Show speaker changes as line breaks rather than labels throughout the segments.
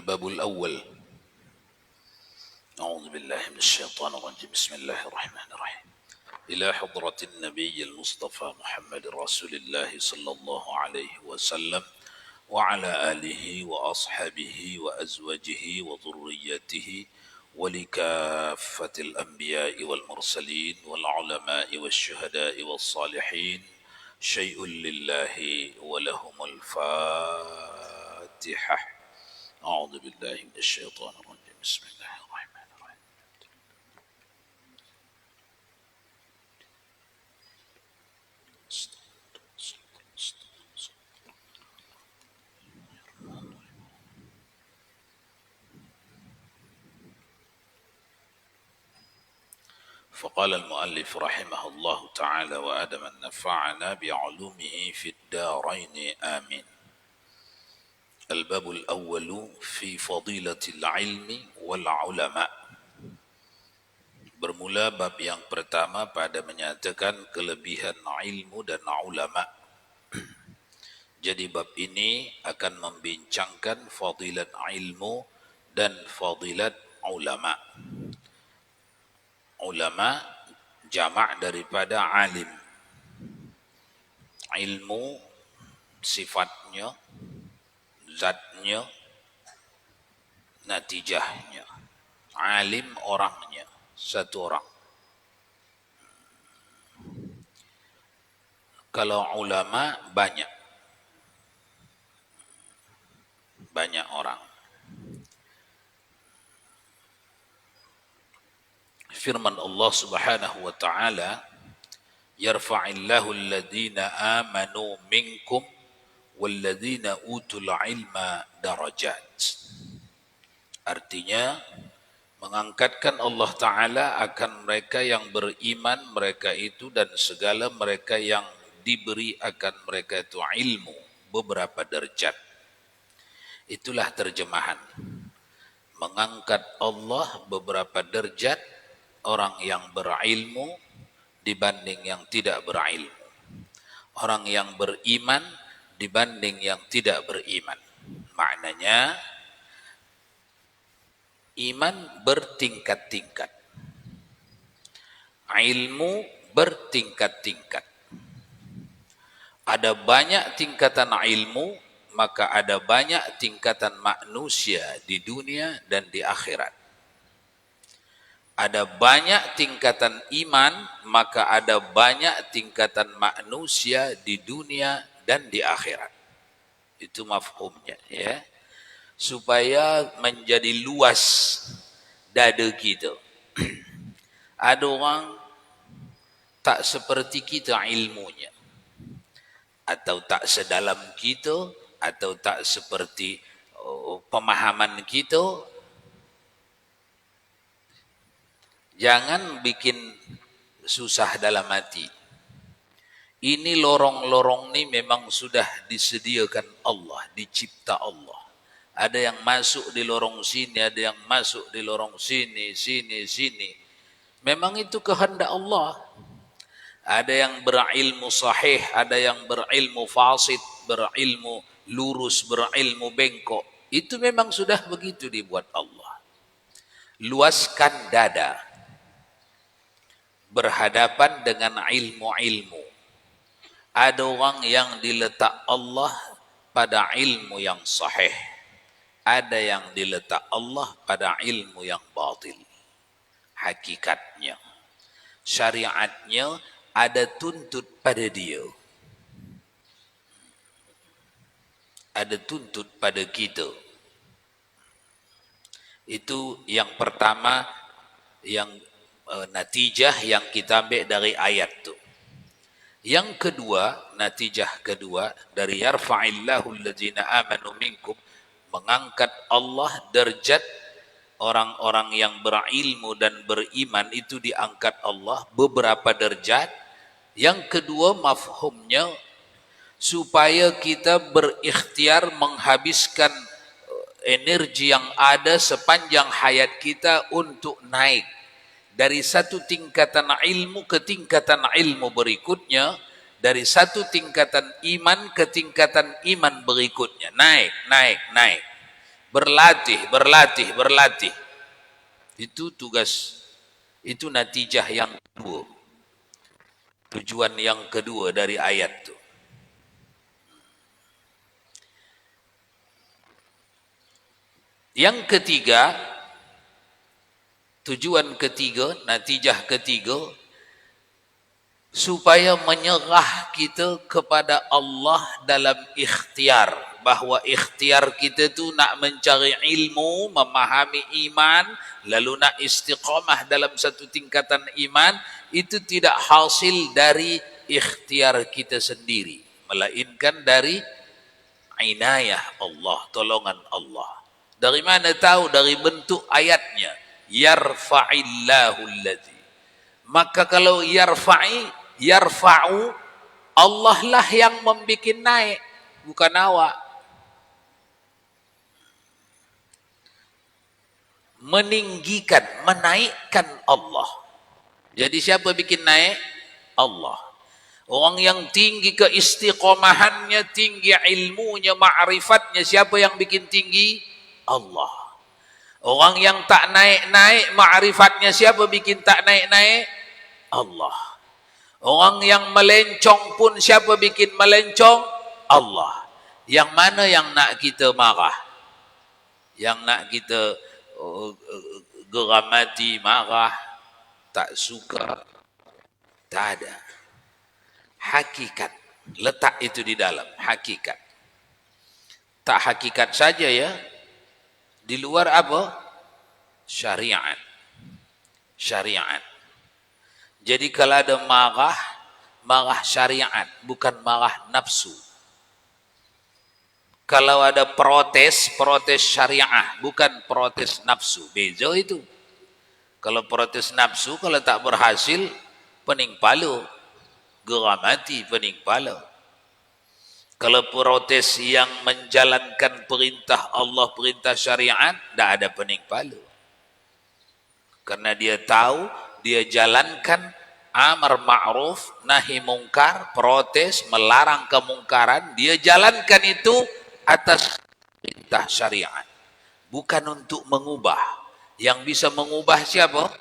الباب الأول. أعوذ بالله من الشيطان الرجيم. بسم الله الرحمن الرحيم. إلى حضرة النبي المصطفى محمد رسول الله صلى الله عليه وسلم وعلى آله وأصحابه وأزواجه وذريته ولكافة الأنبياء والمرسلين والعلماء والشهداء والصالحين شيء لله ولهم الفاتحة. أعوذ بالله من الشيطان الرجيم. بسم الله الرحمن الرحيم. فقال المؤلف رحمه الله تعالى وأدم نفعنا بعلومه في الدارين آمين. الباب الأول في فضيلة العلم والعلماء. Bermula bab yang pertama pada menyatakan kelebihan ilmu dan ulama. Jadi bab ini akan membincangkan fadilat ilmu dan fadilat ulama. Ulama jamak daripada alim. Ilmu sifatnya, zatnya, natijahnya. Alim orangnya, satu orang. Kalau ulama banyak orang. Firman Allah Subhanahu wa taala, yarfa'illahu alladhina amanu minkum walladzina utul ilma darajat. Artinya mengangkatkan Allah Ta'ala akan mereka yang beriman mereka itu dan segala mereka yang diberi akan mereka itu ilmu beberapa derajat. Itulah terjemahan. Mengangkat Allah beberapa derajat orang yang berilmu dibanding yang tidak berilmu. Orang yang beriman dibanding yang tidak beriman. Maknanya iman bertingkat-tingkat. Ilmu bertingkat-tingkat. Ada banyak tingkatan ilmu, maka ada banyak tingkatan manusia di dunia dan di akhirat. Ada banyak tingkatan iman, maka ada banyak tingkatan manusia di dunia dan di akhirat. Itu mafhumnya, ya. Supaya menjadi luas dada kita. Ada orang tak seperti kita ilmunya, atau tak sedalam kita, atau tak seperti pemahaman kita. Jangan bikin susah dalam hati. Ini lorong-lorong ni memang sudah disediakan Allah, dicipta Allah. Ada yang masuk di lorong sini, ada yang masuk di lorong sini. Memang itu kehendak Allah. Ada yang berilmu sahih, ada yang berilmu fasid, berilmu lurus, berilmu bengkok. Itu memang sudah begitu dibuat Allah. Luaskan dada. Berhadapan dengan ilmu-ilmu. Ada orang yang diletak Allah pada ilmu yang sahih. Ada yang diletak Allah pada ilmu yang batil. Hakikatnya, syariatnya ada tuntut pada dia. Ada tuntut pada kita. Itu yang pertama, yang natijah yang kita ambil dari ayat tu. Yang kedua, natijah kedua dari yarfa'illahu alladzina amanu minkum, mengangkat Allah derajat orang-orang yang berilmu dan beriman itu diangkat Allah beberapa derajat. Yang kedua mafhumnya supaya kita berikhtiar menghabiskan energi yang ada sepanjang hayat kita untuk naik dari satu tingkatan ilmu ke tingkatan ilmu berikutnya, dari satu tingkatan iman ke tingkatan iman berikutnya. Naik. berlatih. Itu tugas, itu natijah yang kedua. Tujuan yang kedua dari ayat itu. Yang ketiga, tujuan ketiga, natijah ketiga, supaya menyerah kita kepada Allah dalam ikhtiar, bahwa ikhtiar kita tu nak mencari ilmu, memahami iman, lalu nak istiqamah dalam satu tingkatan iman, itu tidak hasil dari ikhtiar kita sendiri, melainkan dari inayah Allah, tolongan Allah. Dari mana tahu? Dari bentuk ayatnya, yarfa'illahu alladzi. Maka kalau yarfa'u, Allah lah yang membuat naik, bukan awak. Meninggikan, menaikkan Allah. Jadi siapa bikin naik? Allah. Orang yang tinggi keistiqomahannya, tinggi ilmunya, ma'rifatnya, siapa yang bikin tinggi? Allah. Orang yang tak naik-naik ma'rifatnya, siapa bikin tak naik-naik? Allah. Orang yang melencong pun, siapa bikin melencong? Allah. Yang mana yang nak kita marah? Yang nak kita geramati, marah, tak suka? Tak ada. Hakikat. Letak itu di dalam. Hakikat. Tak hakikat saja ya. Di luar apa? Syariat. Syariat. Jadi kalau ada marah, marah syariat, bukan marah nafsu. Kalau ada protes, protes syariah, bukan protes nafsu. Beza itu. Kalau protes nafsu, kalau tak berhasil, pening palu. Geramati, pening palu. Kalau protes yang menjalankan perintah Allah, perintah syariat, tak ada pening palu. Karena dia tahu, dia jalankan amar ma'ruf, nahi mungkar, protes, melarang kemungkaran, dia jalankan itu atas perintah syariat. Bukan untuk mengubah. Yang bisa mengubah siapa?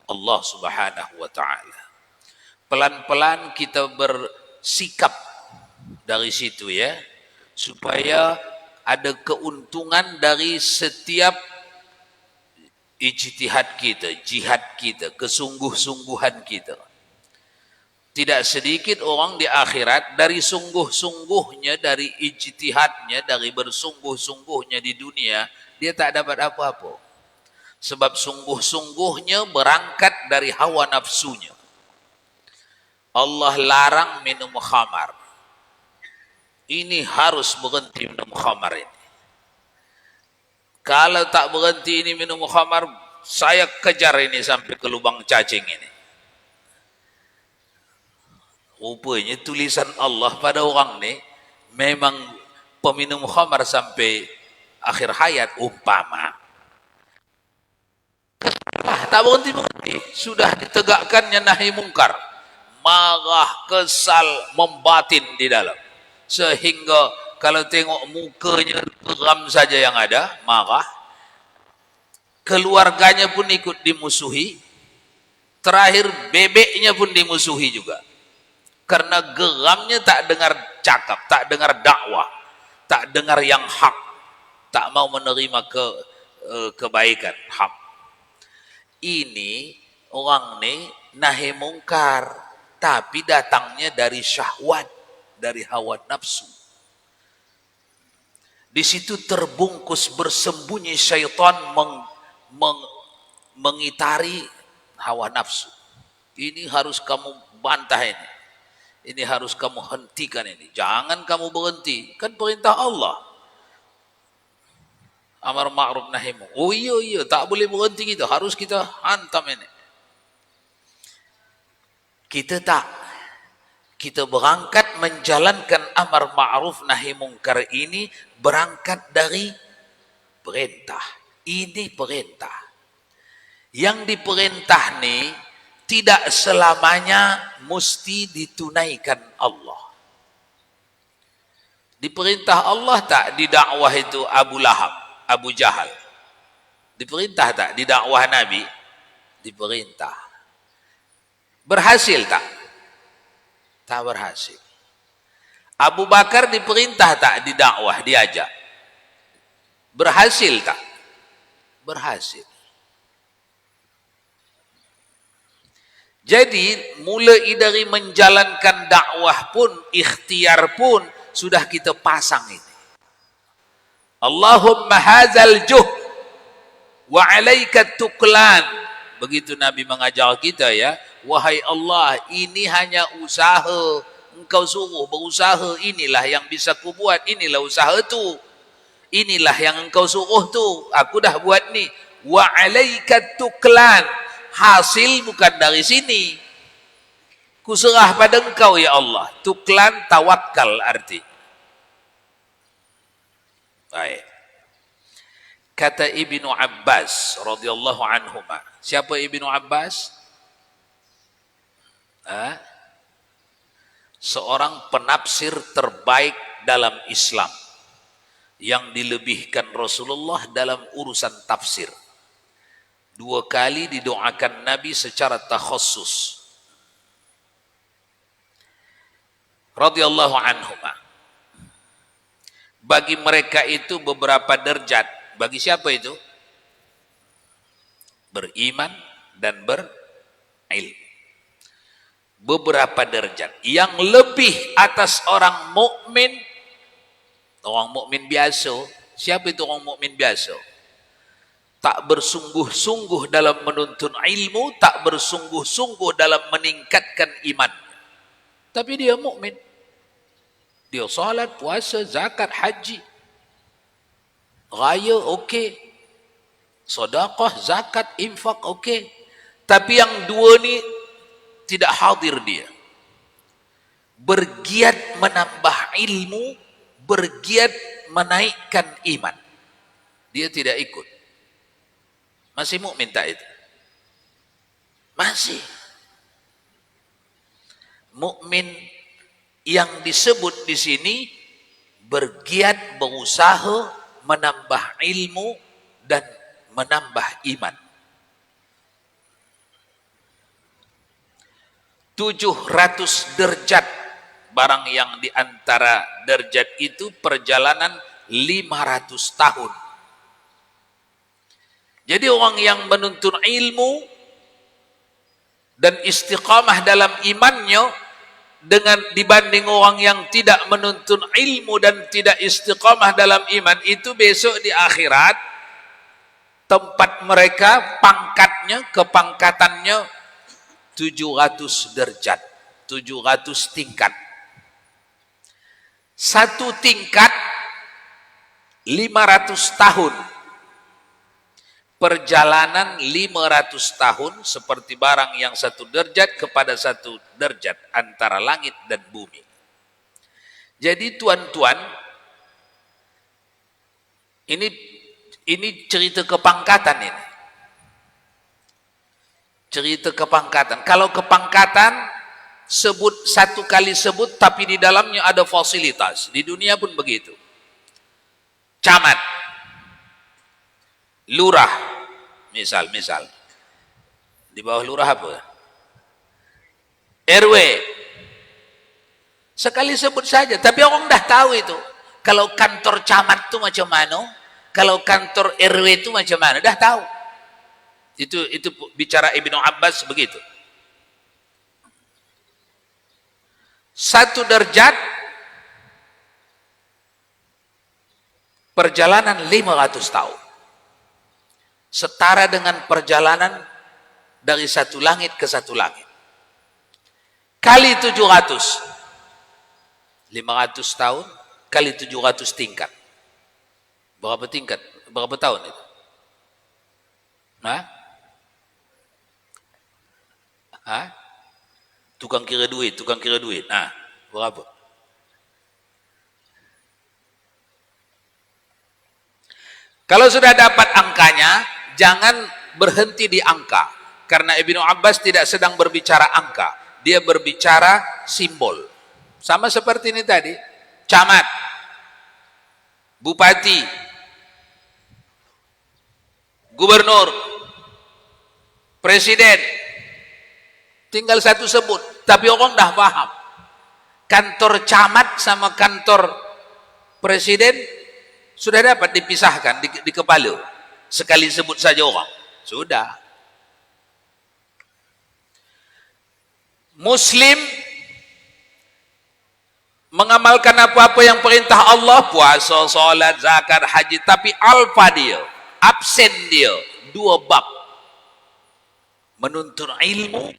Allah Subhanahu wa ta'ala. Pelan-pelan kita bersikap dari situ ya, supaya ada keuntungan dari setiap ijtihad kita, jihad kita, kesungguh-sungguhan kita. Tidak sedikit orang di akhirat dari sungguh-sungguhnya, dari ijtihadnya, dari bersungguh-sungguhnya di dunia, dia tak dapat apa-apa. Sebab sungguh-sungguhnya berangkat dari hawa nafsunya. Allah larang minum khamar. Ini harus berhenti minum khamar ini. Kalau tak berhenti ini minum khamar, saya kejar ini sampai ke lubang cacing ini. Rupanya tulisan Allah pada orang ni memang peminum khamar sampai akhir hayat umpama. Tak berhenti. Sudah ditegakkannya nahi mungkar. Marah, kesal, membatin di dalam. Sehingga kalau tengok mukanya geram saja yang ada, marah. Keluarganya pun ikut dimusuhi. Terakhir bebeknya pun dimusuhi juga. Karena geramnya tak dengar cakap, tak dengar dakwah, tak dengar yang hak, tak mau menerima kebaikan, hak. Ini orang ni nahi mungkar, tapi datangnya dari syahwat, dari hawa nafsu. Di situ terbungkus bersembunyi syaitan mengitari hawa nafsu. Ini harus kamu bantah ini. Ini harus kamu hentikan ini. Jangan kamu berhenti. Kan perintah Allah. Amar ma'ruf nahi mungkar. Oh iya, tak boleh berhenti kita. Harus kita hantam ini. Kita tak. Kita berangkat menjalankan amar ma'ruf nahi mungkar ini berangkat dari perintah. Ini perintah. Yang diperintah ni tidak selamanya mesti ditunaikan Allah. Di perintah Allah tak, di dakwah itu Abu Lahab. Abu Jahal. Diperintah tak di dakwah Nabi? Diperintah. Berhasil tak? Tak berhasil. Abu Bakar diperintah tak di dakwah, diajak? Berhasil tak? Berhasil. Jadi mulai dari menjalankan dakwah pun, ikhtiar pun sudah kita pasang ini. Allahumma hazal juh wa alaika tuklan. Begitu Nabi mengajar kita ya. Wahai Allah, ini hanya usaha. Engkau suruh berusaha, inilah yang bisa ku buat, inilah usaha tu. Inilah yang engkau suruh tu. Aku dah buat ni. Wa alaika tuklan. Hasil bukan dari sini. Kuserah pada engkau ya Allah. Tuklan tawakal arti. Baik. Kata Ibnu Abbas radhiyallahu anhuma. Siapa Ibnu Abbas? Seorang penafsir terbaik dalam Islam yang dilebihkan Rasulullah dalam urusan tafsir. 2 kali didoakan Nabi secara takhassus. Radhiyallahu anhuma. Bagi mereka itu beberapa derajat. Bagi siapa itu? Beriman dan berilmu. Beberapa derajat yang lebih atas orang mukmin. Orang mukmin biasa. Siapa itu orang mukmin biasa? Tak bersungguh-sungguh dalam menuntut ilmu, tak bersungguh-sungguh dalam meningkatkan iman. Tapi dia mukmin. Dia salat, puasa, zakat, haji. Raya okey. Sedekah, zakat, infak okey. Tapi yang dua ni tidak hadir dia. Bergiat menambah ilmu, bergiat menaikkan iman. Dia tidak ikut. Masih mukmin tak itu? Masih. Mukmin yang disebut di sini bergiat, berusaha menambah ilmu dan menambah iman. 700 derajat barang yang diantara derajat itu perjalanan 500 tahun. Jadi orang yang menuntut ilmu dan istiqamah dalam imannya dengan dibanding orang yang tidak menuntut ilmu dan tidak istiqamah dalam iman itu besok di akhirat tempat mereka pangkatnya, kepangkatannya 700 derajat, 700 tingkat. Satu tingkat 500 tahun. Perjalanan 500 tahun seperti barang yang 1 derajat kepada 1 derajat antara langit dan bumi. Jadi tuan-tuan, ini cerita kepangkatan ini. Cerita kepangkatan. Kalau kepangkatan sebut 1 kali sebut tapi di dalamnya ada fasilitas. Di dunia pun begitu. Camat, lurah, misal di bawah lurah apa? RW. Sekali sebut saja, tapi orang dah tahu itu. Kalau kantor camat itu macam mana, kalau kantor RW itu macam mana, dah tahu. Itu bicara Ibnu Abbas begitu. 1 derajat perjalanan 500 tahun. Setara dengan perjalanan dari 1 langit ke 1 langit. Kali 700. 500 tahun kali 700 tingkat. Berapa tingkat? Berapa tahun itu? Tukang kira duit. Nah, berapa? Kalau sudah dapat angkanya, jangan berhenti di angka. Karena Ibnu Abbas tidak sedang berbicara angka. Dia berbicara simbol. Sama seperti ini tadi. Camat, bupati, gubernur, presiden, tinggal satu sebut. Tapi orang dah paham. Kantor camat sama kantor presiden sudah dapat dipisahkan di kepala. Sekali sebut saja orang. Sudah. Muslim mengamalkan apa-apa yang perintah Allah, puasa, solat, zakat, haji, tapi alfa dia, absen dia, dua bab. Menuntut ilmu,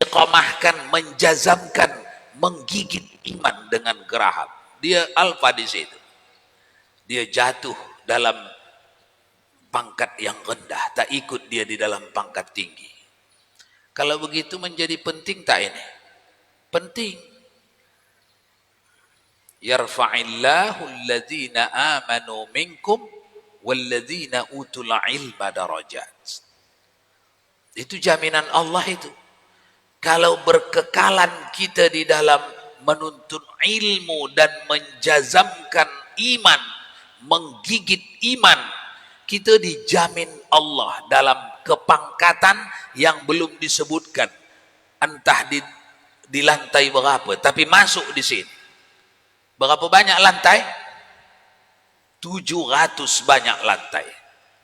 iqamahkan, menjazamkan, menggigit iman dengan geraham. Dia alfa di situ. Dia jatuh dalam pangkat yang rendah, tak ikut dia di dalam pangkat tinggi. Kalau begitu menjadi penting tak ini? Penting. Yarfa'illahu alladhina amanu minkum walladhina utul ilma darajat. Itu jaminan Allah itu. Kalau berkekalan kita di dalam menuntut ilmu dan menjazamkan iman, menggigit iman, kita dijamin Allah dalam kepangkatan yang belum disebutkan. Entah di lantai berapa, tapi masuk di sini. Berapa banyak lantai? 700 banyak lantai.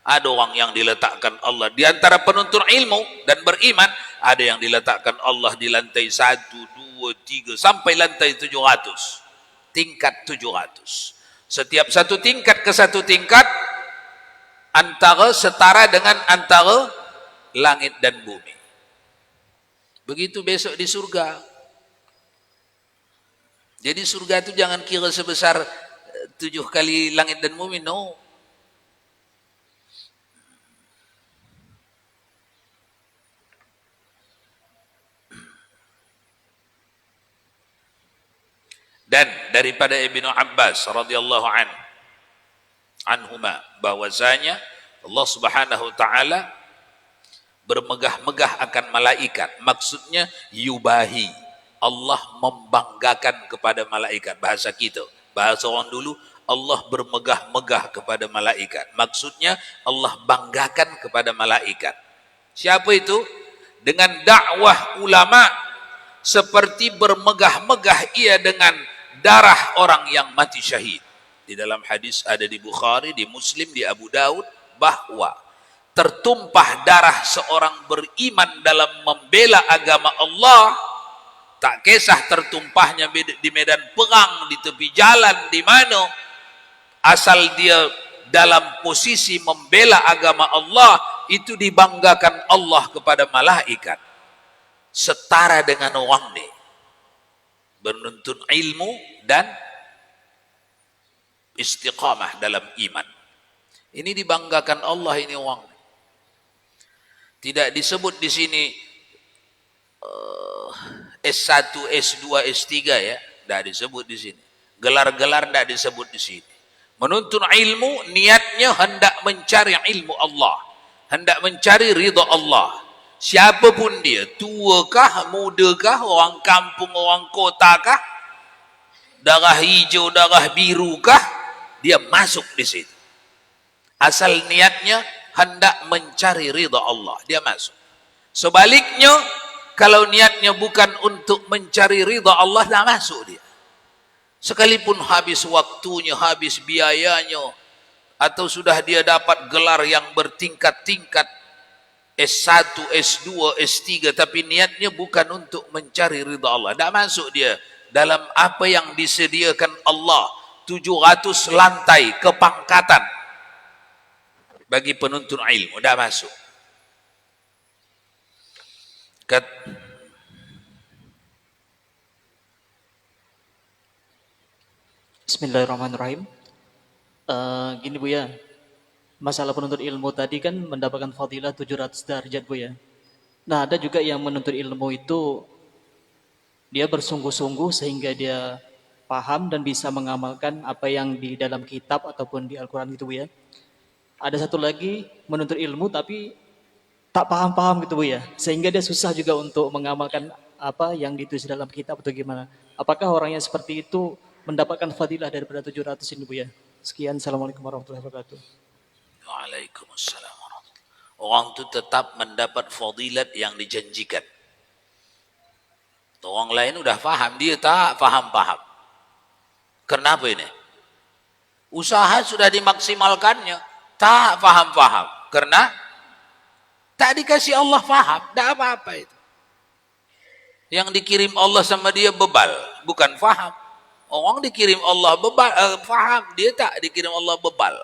Ada orang yang diletakkan Allah di antara penuntut ilmu dan beriman, ada yang diletakkan Allah di lantai 1, 2, 3 sampai lantai 700. Tingkat 700. Setiap satu tingkat ke satu tingkat setara dengan antara langit dan bumi. Begitu besok di surga. Jadi surga itu jangan kira sebesar 7 kali langit dan bumi, no. Dan daripada Ibnu Abbas radhiyallahu anhuma bahwasanya Allah Subhanahu wa taala bermegah-megah akan malaikat. Maksudnya yubahi. Allah membanggakan kepada malaikat. Bahasa kita, bahasa orang dulu, Allah bermegah-megah kepada malaikat. Maksudnya Allah banggakan kepada malaikat. Siapa itu? Dengan dakwah ulama, seperti bermegah-megah ia dengan darah orang yang mati syahid. Di dalam hadis ada di Bukhari, di Muslim, di Abu Daud, bahwa tertumpah darah seorang beriman dalam membela agama Allah, tak kisah tertumpahnya di medan perang, di tepi jalan, di mana, asal dia dalam posisi membela agama Allah, itu dibanggakan Allah kepada malaikat. Setara dengan orang ini menuntut ilmu dan istiqamah dalam iman. Ini dibanggakan Allah ini orang. Tidak disebut di sini S1, S2, S3 ya, tidak disebut di sini. Gelar-gelar tidak disebut di sini. Menuntut ilmu, niatnya hendak mencari ilmu Allah, hendak mencari ridha Allah. Siapapun dia, tua kah, muda kah, orang kampung, orang kota kah, darah hijau, darah biru kah, dia masuk di situ. Asal niatnya hendak mencari ridha Allah, dia masuk. Sebaliknya, kalau niatnya bukan untuk mencari ridha Allah, tak masuk dia. Sekalipun habis waktunya, habis biayanya, atau sudah dia dapat gelar yang bertingkat-tingkat, S1, S2, S3, tapi niatnya bukan untuk mencari ridha Allah, tak masuk dia dalam apa yang disediakan Allah. 700 lantai kepangkatan bagi penuntut ilmu, tak masuk.
Bismillahirrahmanirrahim. Gini Bu ya, masalah penuntut ilmu tadi kan mendapatkan fadilah 700 derajat Bu ya. Nah ada juga yang menuntut ilmu itu dia bersungguh-sungguh sehingga dia paham dan bisa mengamalkan apa yang di dalam kitab ataupun di Al-Quran gitu Bu ya. Ada satu lagi menuntut ilmu tapi tak paham-paham gitu Bu ya, sehingga dia susah juga untuk mengamalkan apa yang ditulis dalam kitab atau gimana. Apakah orang yang seperti itu mendapatkan fadilah daripada 700 ini Bu ya? Sekian, Assalamualaikum warahmatullahi wabarakatuh.
Waalaikumsalam. Orang itu tetap mendapat fadilat yang dijanjikan. Orang lain udah paham, dia tak paham-paham. Kenapa ini? Usaha sudah dimaksimalkannya, tak paham-paham. Karena tak dikasih Allah paham, tak apa-apa itu. Yang dikirim Allah sama dia bebal, bukan paham. Orang dikirim Allah bebal, paham, dia tak dikirim Allah bebal.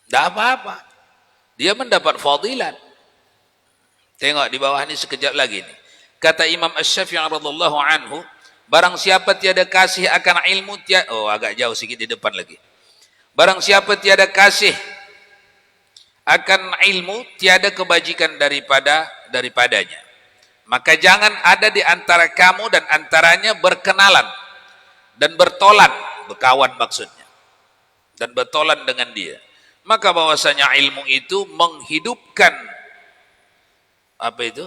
Tak apa-apa. Dia mendapat fadilat. Tengok di bawah ini sekejap lagi nih. Kata Imam Asy-Syafi'i radhiyallahu anhu, barang siapa tiada kasih akan ilmu agak jauh sedikit di depan lagi. Barang siapa tiada kasih akan ilmu, tiada kebajikan daripadanya. Maka jangan ada di antara kamu dan antaranya berkenalan dan bertolan, berkawan maksudnya. Dan bertolan dengan dia. Maka bahwasanya ilmu itu menghidupkan apa itu?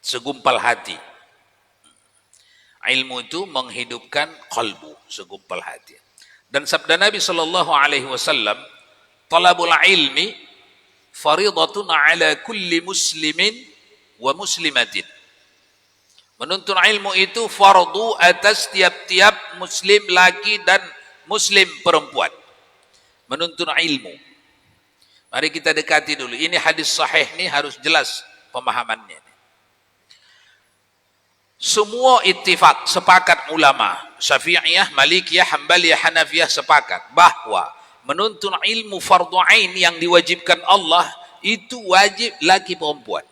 Segumpal hati. Ilmu itu menghidupkan qalbu, segumpal hati. Dan sabda Nabi sallallahu alaihi wasallam, "Talabul ilmi faridatun ala kulli muslimin wa muslimatin." Menuntut ilmu itu fardu atas tiap-tiap muslim laki dan muslim perempuan. Menuntut ilmu. Mari kita dekati dulu. Ini hadis sahih nih, harus jelas pemahamannya. Semua ittifaq, sepakat ulama Syafi'iyah, Malikiyah, Hanbaliyah, Hanafiyah sepakat bahwa menuntut ilmu fardu ain yang diwajibkan Allah itu wajib laki perempuan.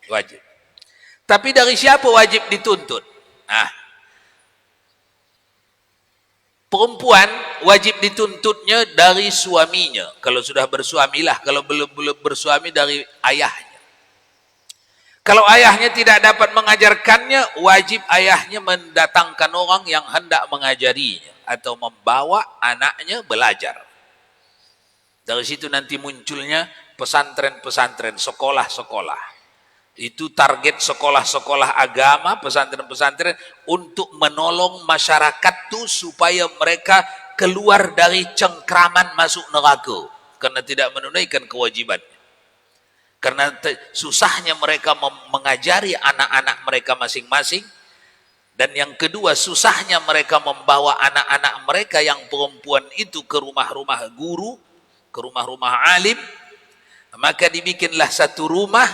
Wajib. Tapi dari siapa wajib dituntut? Perempuan wajib dituntutnya dari suaminya. Kalau sudah bersuamilah, kalau belum bersuami dari ayahnya. Kalau ayahnya tidak dapat mengajarkannya, wajib ayahnya mendatangkan orang yang hendak mengajarinya atau membawa anaknya belajar. Dari situ nanti munculnya pesantren-pesantren, sekolah-sekolah. Itu target sekolah-sekolah agama, pesantren-pesantren untuk menolong masyarakat tuh supaya mereka keluar dari cengkraman masuk neraka karena tidak menunaikan kewajiban. Karena susahnya mereka mengajari anak-anak mereka masing-masing. Dan yang kedua, susahnya mereka membawa anak-anak mereka yang perempuan itu ke rumah-rumah guru, ke rumah-rumah alim. Maka dibikinlah satu rumah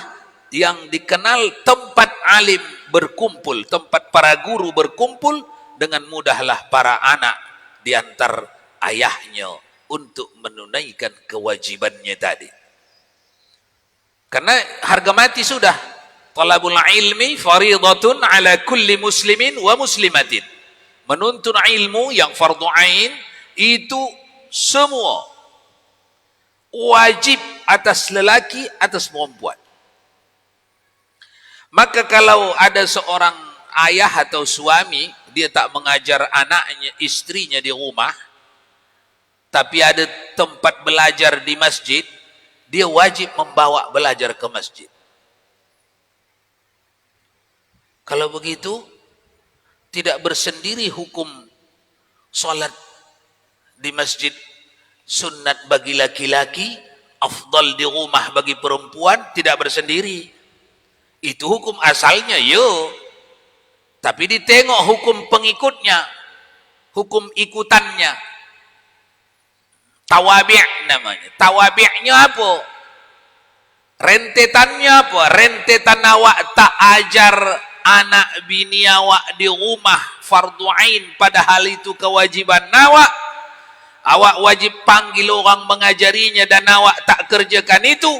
yang dikenal tempat alim berkumpul, tempat para guru berkumpul, dengan mudahlah para anak diantar ayahnya untuk menunaikan kewajibannya tadi. Karena harga mati sudah. Talabul ilmi faridatun ala kulli muslimin wa muslimatin. Menuntut ilmu yang fardu ain itu semua wajib atas lelaki, atas perempuan. Maka kalau ada seorang ayah atau suami, dia tak mengajar anaknya, istrinya di rumah, tapi ada tempat belajar di masjid, dia wajib membawa belajar ke masjid. Kalau begitu, tidak bersendiri hukum solat di masjid sunnat bagi laki-laki, afdal di rumah bagi perempuan, tidak bersendiri. Itu hukum asalnya, tapi ditengok hukum pengikutnya, hukum ikutannya. Tawabi' namanya. Tawabi'nya apa? Rentetannya apa? Rentetan awak tak ajar anak bini awak di rumah fardu ain, padahal itu kewajiban awak. Awak wajib panggil orang mengajarinya dan awak tak kerjakan itu.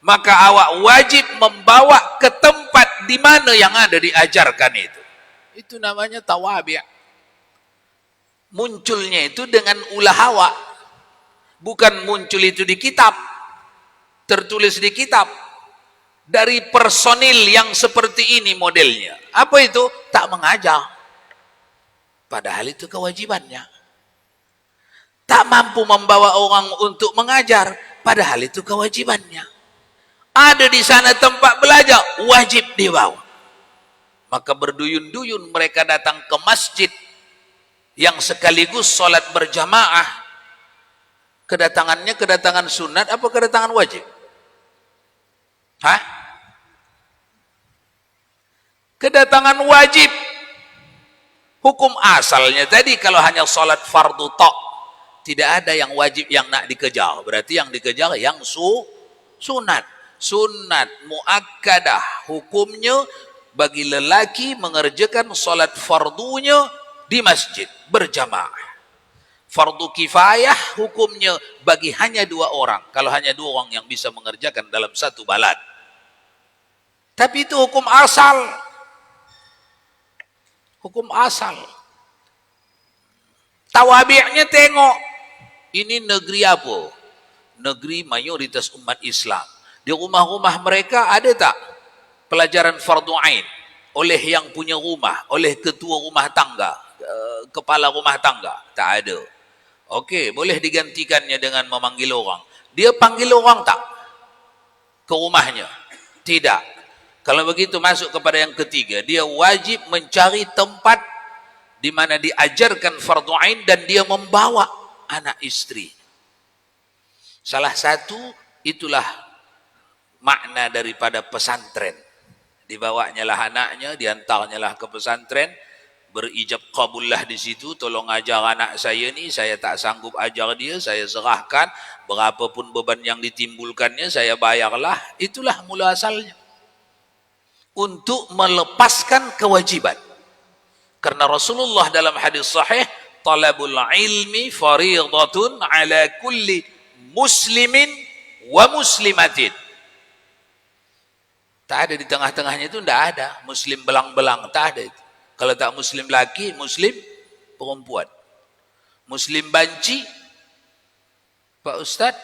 Maka awak wajib membawa ke tempat di mana yang ada diajarkan itu. Itu namanya tawabi'. Munculnya itu dengan ulah hawa, bukan muncul itu di kitab, tertulis di kitab. Dari personil yang seperti ini modelnya. Apa itu? Tak mengajar, padahal itu kewajibannya. Tak mampu membawa orang untuk mengajar, padahal itu kewajibannya. Ada di sana tempat belajar, wajib dibawa. Maka berduyun-duyun mereka datang ke masjid yang sekaligus solat berjamaah, kedatangannya kedatangan sunat apa kedatangan wajib? Hah? Kedatangan wajib. Hukum asalnya tadi kalau hanya solat fardu tok, tidak ada yang wajib yang nak dikejar. Berarti yang dikejar yang sunat. Sunat muakkadah hukumnya bagi lelaki mengerjakan solat fardunya di masjid berjamaah. Fardu kifayah hukumnya bagi hanya 2 orang. Kalau hanya 2 orang yang bisa mengerjakan dalam satu balad. Tapi itu hukum asal. Hukum asal. Tawabi'nya tengok. Ini negeri apa? Negeri mayoritas umat Islam. Di rumah-rumah mereka ada tak pelajaran fardu ain oleh yang punya rumah, oleh ketua rumah tangga, kepala rumah tangga? Tak ada. Okey, boleh digantikannya dengan memanggil orang. Dia panggil orang tak ke rumahnya? Tidak. Kalau begitu masuk kepada yang ketiga, dia wajib mencari tempat di mana diajarkan fardu ain dan dia membawa anak istri. Salah satu itulah makna daripada pesantren. Dibawanya lah anaknya, diantarnya lah ke pesantren, berijab kabullah di situ, tolong ajar anak saya ni, saya tak sanggup ajar dia, saya serahkan, berapapun beban yang ditimbulkannya, saya bayarlah. Itulah mula asalnya. Untuk melepaskan kewajiban. Karena Rasulullah dalam hadis sahih, talabul ilmi fariidatun ala kulli muslimin wa muslimatin. Tak ada di tengah-tengahnya itu, tidak ada. Muslim belang-belang, tak ada itu. Kalau tak muslim laki, muslim perempuan. Muslim banci, Pak Ustaz,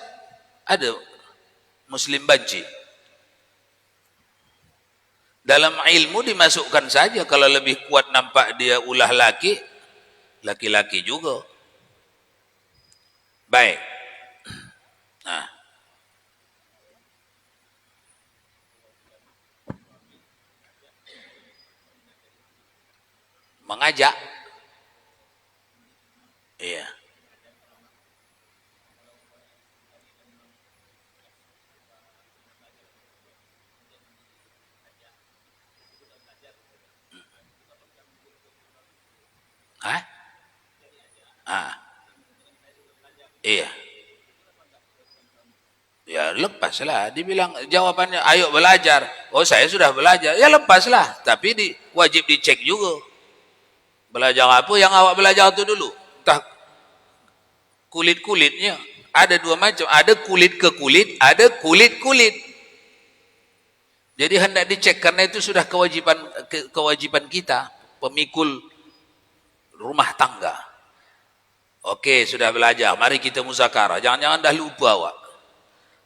ada muslim banci. Dalam ilmu dimasukkan saja, kalau lebih kuat nampak dia ulah laki, laki-laki juga. Baik. Nah. Mengajak. Iya. Hah? Iya. Ya lepaslah. Dibilang jawabannya, ayo belajar. Oh saya sudah belajar. Ya lepaslah. Tapi wajib dicek juga. Belajar apa yang awak belajar itu dulu? Entah kulit-kulitnya. Ada 2 macam. Ada kulit ke kulit, ada kulit-kulit. Jadi hendak dicek karena itu sudah kewajiban kita, pemikul rumah tangga. Okey, sudah belajar. Mari kita muzakarah. Jangan-jangan dah lupa awak.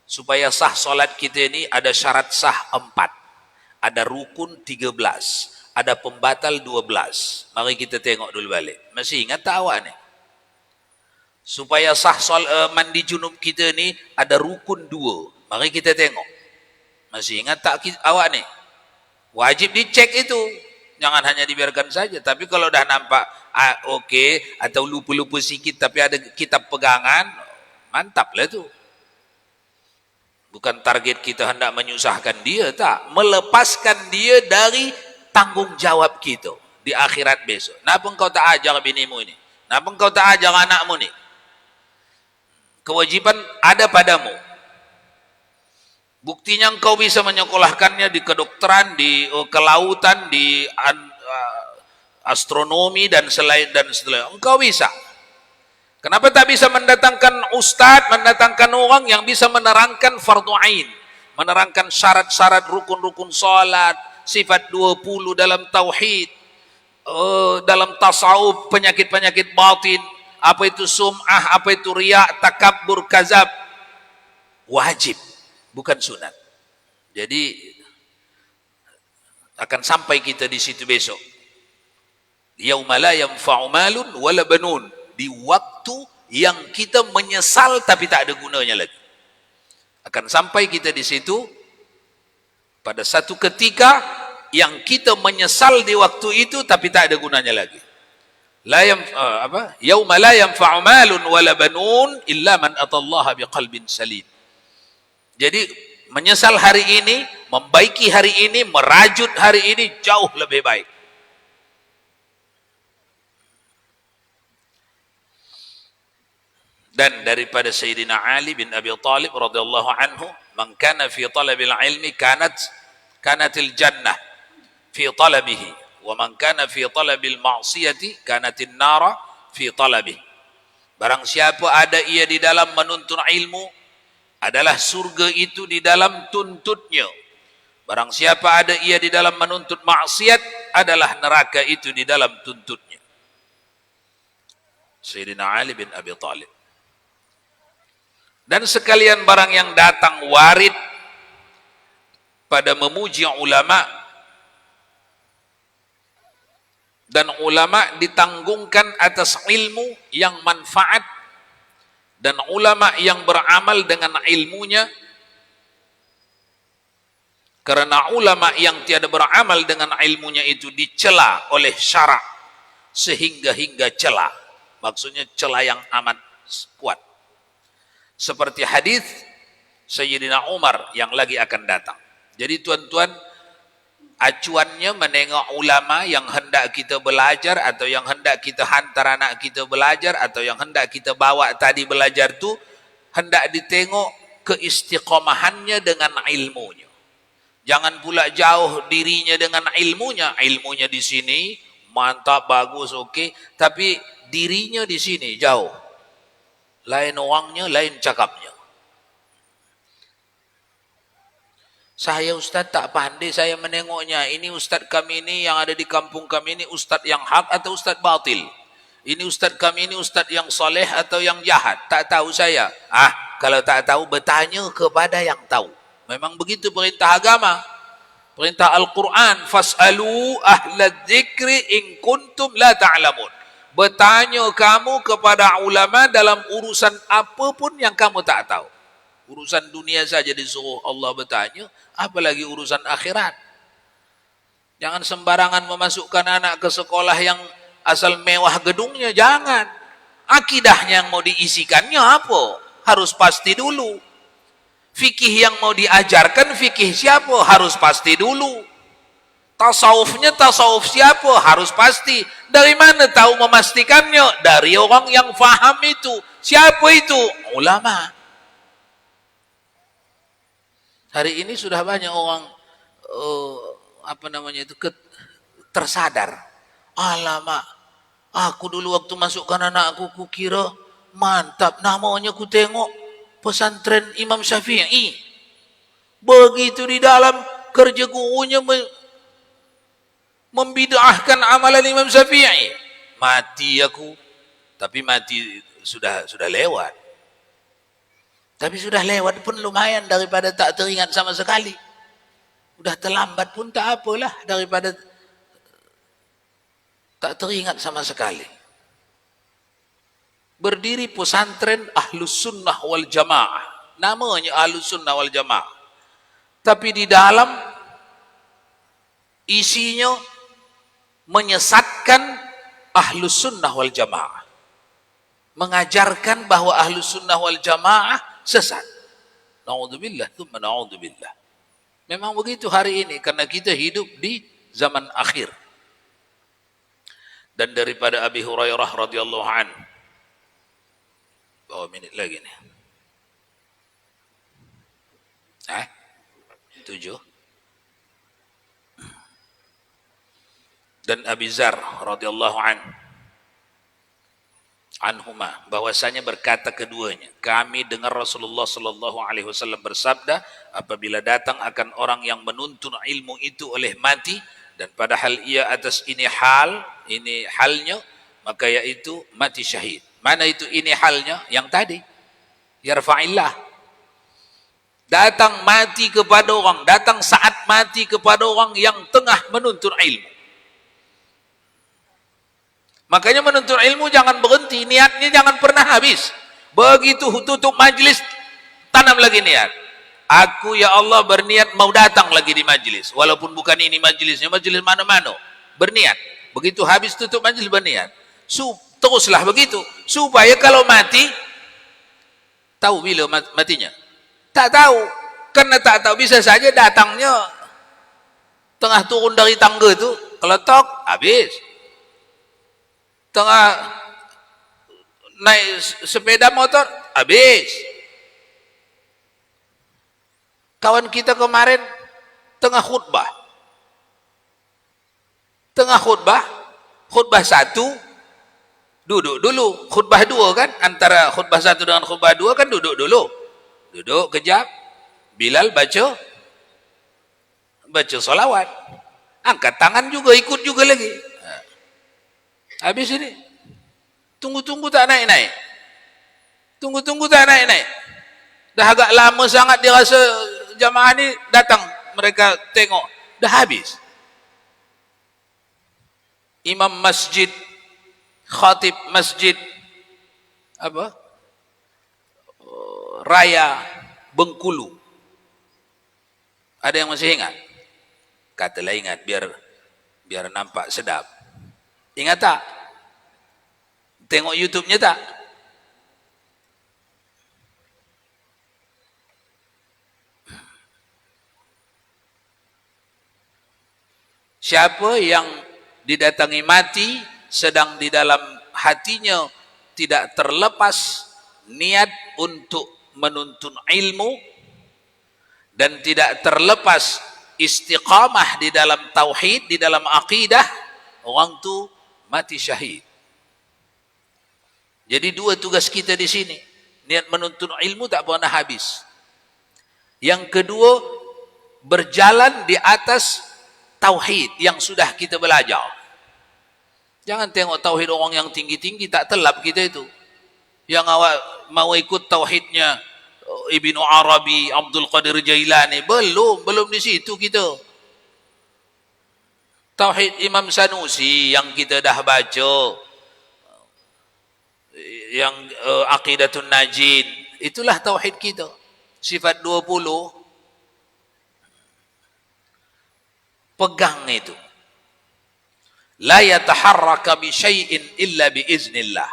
Supaya sah solat kita ini ada syarat sah 4. Ada rukun 13. Ada pembatal 12. Mari kita tengok dulu balik. Masih ingat tak awak ni? Supaya sah mandi junub kita ni ada rukun 2. Mari kita tengok. Masih ingat tak awak ni? Wajib dicek itu. Jangan hanya dibiarkan saja. Tapi kalau dah nampak okey atau lupa-lupa sikit tapi ada kitab pegangan, mantaplah tu. Bukan target kita hendak menyusahkan dia, tak. Melepaskan dia dari tanggungjawab kita di akhirat besok. Kenapa engkau tak ajar binimu ini? Kenapa engkau tak ajar anakmu ni? Kewajiban ada padamu. Buktinya engkau bisa menyekolahkannya di kedokteran, di kelautan, di astronomi dan selain dan seterusnya. Engkau bisa. Kenapa tak bisa mendatangkan ustaz, mendatangkan orang yang bisa menerangkan fardu ain, menerangkan syarat-syarat rukun-rukun salat, sifat 20 dalam tauhid, dalam tasawuf, penyakit-penyakit batin, apa itu sum'ah, apa itu riya', takabbur, kazab. Wajib, bukan sunat. Jadi akan sampai kita di situ besok. Yauma la yanfa'u malun wala banun. Di waktu yang kita menyesal tapi tak ada gunanya lagi. Akan sampai kita di situ pada satu ketika yang kita menyesal di waktu itu tapi tak ada gunanya lagi. Yauma la yanfa'u malun wala banun illa man atallaha biqalbin salim. Jadi menyesal hari ini, membaiki hari ini, merajut hari ini jauh lebih baik. Dan daripada Sayyidina Ali bin Abi Thalib radhiyallahu anhu, man kana fi talabil ilmi kanatil jannah fi talabihi, wa man kana fi talabil ma'siyati kanatin nara fi talabihi. Barang siapa ada ia di dalam menuntut ilmu, adalah surga itu di dalam tuntutnya. Barang siapa ada ia di dalam menuntut maksiat, adalah neraka itu di dalam tuntutnya. Sayyidina Ali bin Abi Thalib. Dan sekalian barang yang datang warid pada memuji ulama, dan ulama ditanggungkan atas ilmu yang manfaat, dan ulama yang beramal dengan ilmunya, karena ulama yang tiada beramal dengan ilmunya itu dicela oleh syarak sehingga cela, maksudnya cela yang amat kuat, seperti hadis Sayyidina Umar yang lagi akan datang. Jadi tuan-tuan, acuannya menengok ulama yang hendak kita belajar, atau yang hendak kita hantar anak kita belajar, atau yang hendak kita bawa tadi belajar tu, hendak ditengok keistiqomahannya dengan ilmunya. Jangan pula jauh dirinya dengan ilmunya. Ilmunya di sini mantap, bagus, okey, tapi dirinya di sini jauh. Lain orangnya, lain cakapnya. Saya ustaz tak pandai saya menengoknya. Ini ustaz kami ini yang ada di kampung kami ini ustaz yang hak atau ustaz batil. Ini ustaz kami ini ustaz yang soleh atau yang jahat. Tak tahu saya. Kalau tak tahu bertanya kepada yang tahu. Memang begitu perintah agama. Perintah Al-Quran. Fas'alu ahlad dzikri in kuntum la ta'lamun. Bertanya kamu kepada ulama dalam urusan apapun yang kamu tak tahu. Urusan dunia saja disuruh Allah bertanya, apalagi urusan akhirat. Jangan sembarangan memasukkan anak ke sekolah yang asal mewah gedungnya, jangan. Akidahnya yang mau diisikannya apa? Harus pasti dulu. Fikih yang mau diajarkan, fikih siapa? Harus pasti dulu. Tasawufnya tasawuf siapa? Harus pasti. Dari mana tahu memastikannya? Dari orang yang faham itu. Siapa itu? Ulama. Hari ini sudah banyak orang tersadar. Alamak, aku dulu waktu masukkan anakku, ku kira mantap, namanya ku tengok pesantren Imam Syafi'i. Begitu di dalam kerja gurunya membid'ahkan amalan Imam Syafi'i. Mati aku, tapi mati sudah lewat. Tapi sudah lewat pun lumayan daripada tak teringat sama sekali. Sudah terlambat pun tak apalah daripada tak teringat sama sekali. Berdiri pesantren Ahlus Sunnah wal Jamaah. Namanya Ahlus Sunnah wal Jamaah. Tapi di dalam isinya menyesatkan Ahlus Sunnah wal Jamaah. Mengajarkan bahwa Ahlus Sunnah wal Jamaah sesat. Na'udzubillah, thumma na'udzubillah. Memang begitu hari ini, karena kita hidup di zaman akhir. Dan daripada Abi Hurairah radhiyallahu anhu, bawa minit lagi nih. 7. Dan Abi Zar radhiyallahu anhuma, bahwasanya berkata keduanya, kami dengar Rasulullah sallallahu alaihi wasallam bersabda, apabila datang akan orang yang menuntut ilmu itu oleh mati, dan padahal ia atas ini halnya, maka yaitu mati syahid. Mana itu ini halnya? Yang tadi, yarfa'illah. Datang mati kepada orang, datang saat mati kepada orang yang tengah menuntut ilmu. Makanya menuntut ilmu jangan berhenti, niatnya jangan pernah habis. Begitu tutup majlis, tanam lagi niat. Aku ya Allah berniat mau datang lagi di majlis, walaupun bukan ini majlisnya, majlis mana-mana. Berniat. Begitu habis tutup majlis berniat. Teruslah begitu supaya kalau mati tahu bila matinya. Tak tahu. Karena tak tahu, bisa saja datangnya tengah turun dari tangga itu, keletok, habis. Tengah naik sepeda motor, habis. Kawan kita kemarin tengah khutbah. Khutbah 1, duduk dulu. Khutbah 2 kan, antara khutbah 1 dengan khutbah 2 kan duduk dulu. Duduk kejap, Bilal baca solawat. Angkat tangan juga, ikut juga lagi. Habis ini, tunggu-tunggu tak naik-naik. Dah agak lama sangat dia rasa jamaah ni datang. Mereka tengok, dah habis. Imam masjid, khatib masjid, Raya Bengkulu. Ada yang masih ingat? Katalah ingat, biar nampak sedap. Ingat tak? Tengok YouTube-nya tak? Siapa yang didatangi mati sedang di dalam hatinya tidak terlepas niat untuk menuntut ilmu dan tidak terlepas istiqamah di dalam tauhid, di dalam akidah, orang tu mati syahid. Jadi dua tugas kita di sini. Niat menuntut ilmu tak pernah habis. Yang kedua, berjalan di atas tauhid yang sudah kita belajar. Jangan tengok tauhid orang yang tinggi-tinggi, tak telap kita itu. Yang awak mau ikut tauhidnya Ibnu Arabi, Abdul Qadir Jailani, belum di situ kita. Tauhid Imam Sanusi yang kita dah baca, yang Aqidatun Najin, itulah tauhid kita. Sifat 20, pegang itu. La yataharraka bi syai'in illa bi iznillah.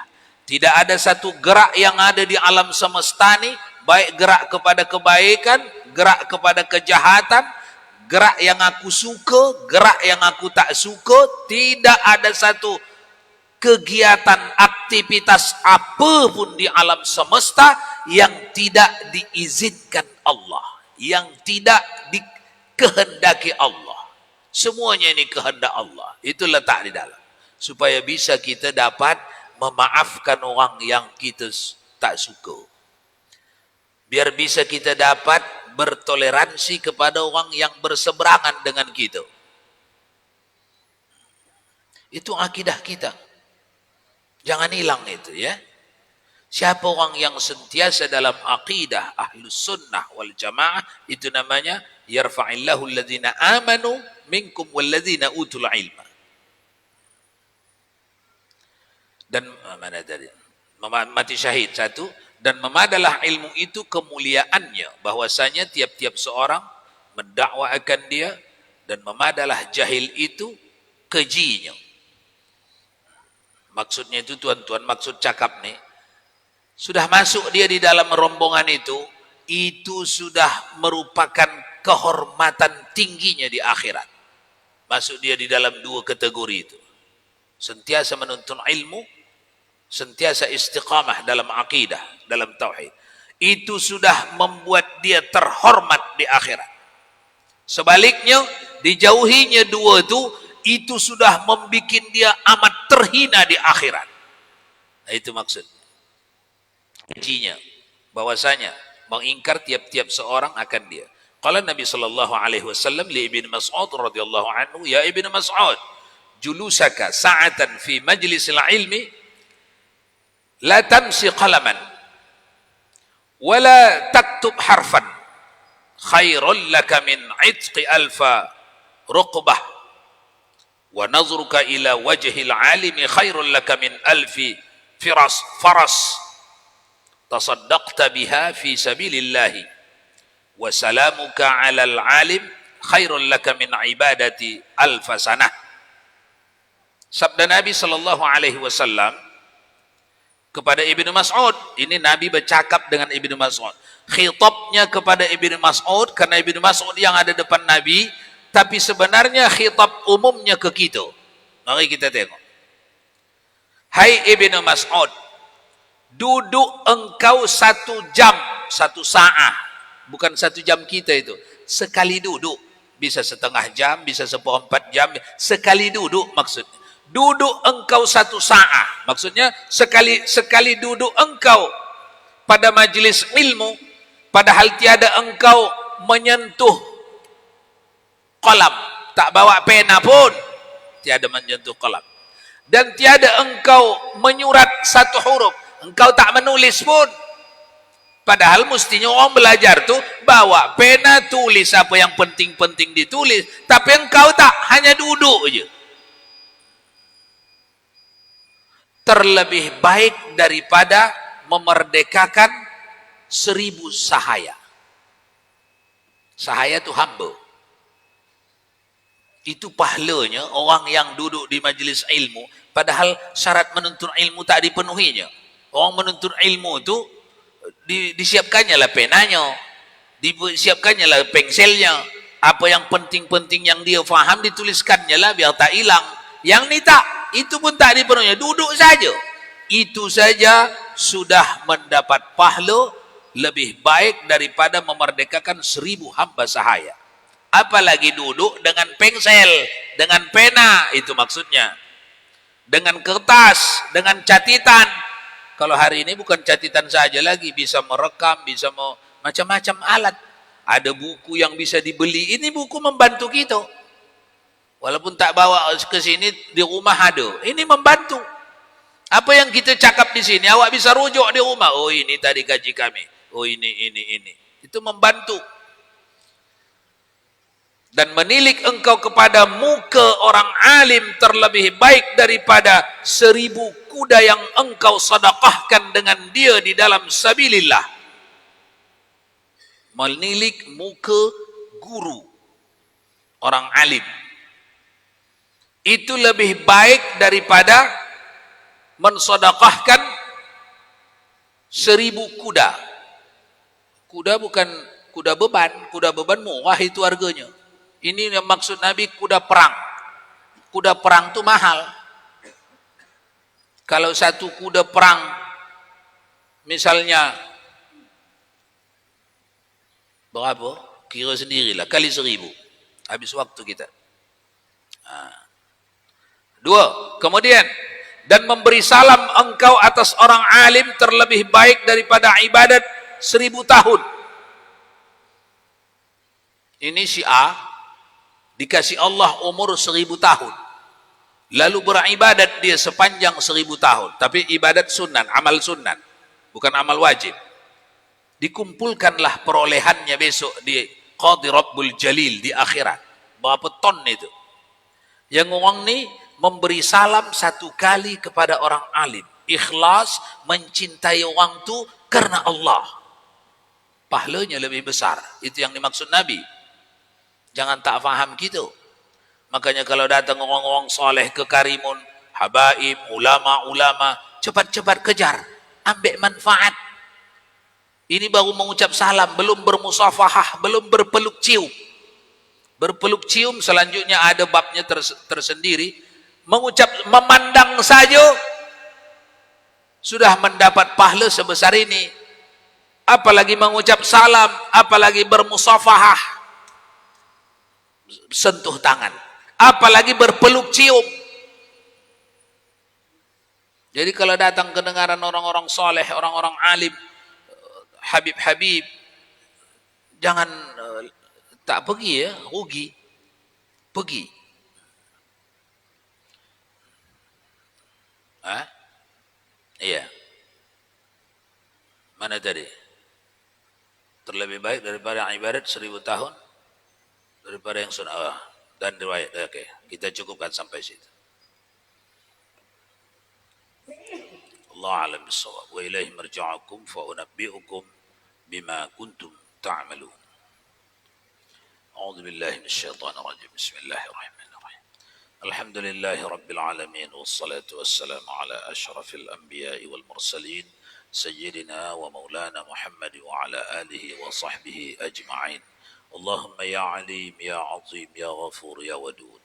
Tidak ada satu gerak yang ada di alam semesta ni, baik gerak kepada kebaikan, gerak kepada kejahatan, gerak yang aku suka, gerak yang aku tak suka, tidak ada satu kegiatan, aktivitas apapun di alam semesta yang tidak diizinkan Allah, yang tidak dikehendaki Allah. Semuanya ini kehendak Allah. Itu letak di dalam. Supaya bisa kita dapat memaafkan orang yang kita tak suka. Biar bisa kita dapat bertoleransi kepada orang yang berseberangan dengan kita. Itu akidah kita. Jangan hilang itu ya. Siapa orang yang sentiasa dalam akidah Ahlus Sunnah wal Jamaah, itu namanya yarfa'illahu alladhina amanu minkum walladhina utul ilma. Dan mana tadi? Mati syahid satu, dan memadalah ilmu itu kemuliaannya, bahwasanya tiap-tiap seorang mendakwakan dia, dan memadalah jahil itu kejinya. Maksudnya itu tuan-tuan, maksud cakap nih, sudah masuk dia di dalam rombongan itu sudah merupakan kehormatan tingginya di akhirat. Masuk dia di dalam dua kategori itu. Sentiasa menuntut ilmu, sentiasa istiqamah dalam akidah, dalam tauhid. Itu sudah membuat dia terhormat di akhirat. Sebaliknya, dijauhinya dua itu sudah membuat dia amat terhina di akhirat. Nah, itu maksudnya. Kuncinya, bahwasanya mengingkar tiap-tiap seorang akan dia. Qala Nabi sallallahu alaihi wasallam li Ibnu Mas'ud radhiyallahu anhu, ya Ibnu Mas'ud, julusaka sa'atan fi majlisil ilmi la tamsi qalaman wa la taktub harfan khairul laka min 'itqi alfa ruqbah wa nazruka ila wajhil 'alimi khairul laka min alfi faras tasaddaqta biha fi sabilillahi wa salamuka 'alal 'alim khairul laka min ibadati alfa sanah. Sabda Nabi sallallahu alaihi wasallam kepada Ibnu Mas'ud. Ini Nabi bercakap dengan Ibnu Mas'ud. Khitabnya kepada Ibnu Mas'ud karena Ibnu Mas'ud yang ada depan Nabi, tapi sebenarnya khitab umumnya ke kita. Mari kita tengok. Hai Ibnu Mas'ud, duduk engkau 1 jam, 1 saat, bukan 1 jam kita itu. Sekali duduk, bisa setengah jam, bisa 1/4 jam, sekali duduk maksudnya. Duduk engkau 1 saat, maksudnya sekali duduk engkau pada majlis ilmu, padahal tiada engkau menyentuh qalam, tak bawa pena pun, tiada menyentuh qalam, dan tiada engkau menyurat 1 huruf, engkau tak menulis pun. Padahal mestinya orang belajar tuh bawa pena, tulis apa yang penting-penting ditulis, tapi engkau tak, hanya duduk aja. Terlebih baik daripada memerdekakan 1000 sahaya. Sahaya itu hamba. Itu pahalanya orang yang duduk di majlis ilmu, padahal syarat menuntut ilmu tak dipenuhinya. Orang menuntut ilmu itu disiapkannya lah penanya, disiapkannya lah pensilnya, apa yang penting-penting yang dia faham dituliskannya lah biar tak hilang. Yang ni tak, itu pun tak dipenuhi, duduk saja. Itu saja sudah mendapat pahala lebih baik daripada memerdekakan 1000 hamba sahaya. Apalagi duduk dengan pensel, dengan pena, itu maksudnya. Dengan kertas, dengan catatan. Kalau hari ini bukan catatan saja lagi, bisa merekam, bisa macam-macam alat. Ada buku yang bisa dibeli, ini buku membantu kita. Walaupun tak bawa ke sini, di rumah ada. Ini membantu. Apa yang kita cakap di sini, awak bisa rujuk di rumah. Oh ini tadi gaji kami. Oh ini. Itu membantu. Dan menilik engkau kepada muka orang alim terlebih baik daripada 1000 kuda yang engkau sedekahkan dengan dia di dalam sabilillah. Menilik muka guru orang alim itu lebih baik daripada mensedekahkan 1000 kuda. Kuda bukan kuda beban. Kuda beban murah itu harganya. Ini yang maksud Nabi kuda perang. Kuda perang itu mahal. Kalau 1 kuda perang misalnya berapa? Kira sendirilah, kali 1000. Habis waktu kita. 2. Kemudian, dan memberi salam engkau atas orang alim terlebih baik daripada ibadat 1000 tahun. Ini si A dikasih Allah umur 1000 tahun. Lalu beribadat dia sepanjang 1000 tahun. Tapi ibadat sunnah, amal sunnah. Bukan amal wajib. Dikumpulkanlah perolehannya besok di Qadhi Rabbul Jalil di akhirat. Berapa ton itu? Yang orang ni memberi salam 1 kali kepada orang alim. Ikhlas mencintai orang tu karena Allah. Pahalanya lebih besar. Itu yang dimaksud Nabi. Jangan tak faham gitu. Makanya kalau datang orang-orang soleh ke Karimun, habaib, ulama-ulama, cepat-cepat kejar. Ambil manfaat. Ini baru mengucap salam, belum bermusafahah, belum berpeluk cium. Berpeluk cium selanjutnya ada babnya tersendiri. Mengucap, memandang saja sudah mendapat pahala sebesar ini. Apalagi mengucap salam, apalagi bermusafahah. Sentuh tangan, apalagi berpeluk cium. Jadi kalau datang kedengaran orang-orang soleh, orang-orang alim, habib-habib, jangan tak pergi ya, rugi. Pergi. Iya. Mana tadi? Terlebih baik daripada ibadat 1000 tahun. Daripada yang sunnah dan riwayat. Oke, kita cukupkan sampai situ. Allah alam bisawab. Wa ilaihi marja'ukum fa unabbi'ukum bima kuntum ta'malun. A'udzu billahi minasyaitonir rajim. Bismillahirrahmanirrahim. الحمد لله رب العالمين والصلاة والسلام على أشرف الأنبياء والمرسلين سيدنا ومولانا محمد وعلى آله وصحبه أجمعين. اللهم يا عليم يا عظيم يا غفور يا ودود،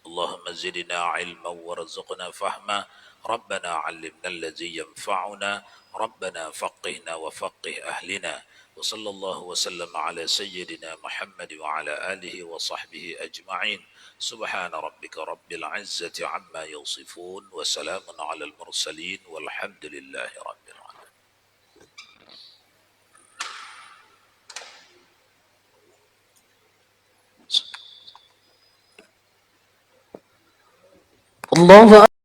اللهم زدنا علما وارزقنا فهما، ربنا علمنا الذي ينفعنا، ربنا فقهنا وفقه أهلنا، وصلى الله وسلم على سيدنا محمد وعلى آله وصحبه أجمعين. سبحان ربك رب العزة عما يصفون وسلام على المرسلين والحمد لله رب العالمين.
الله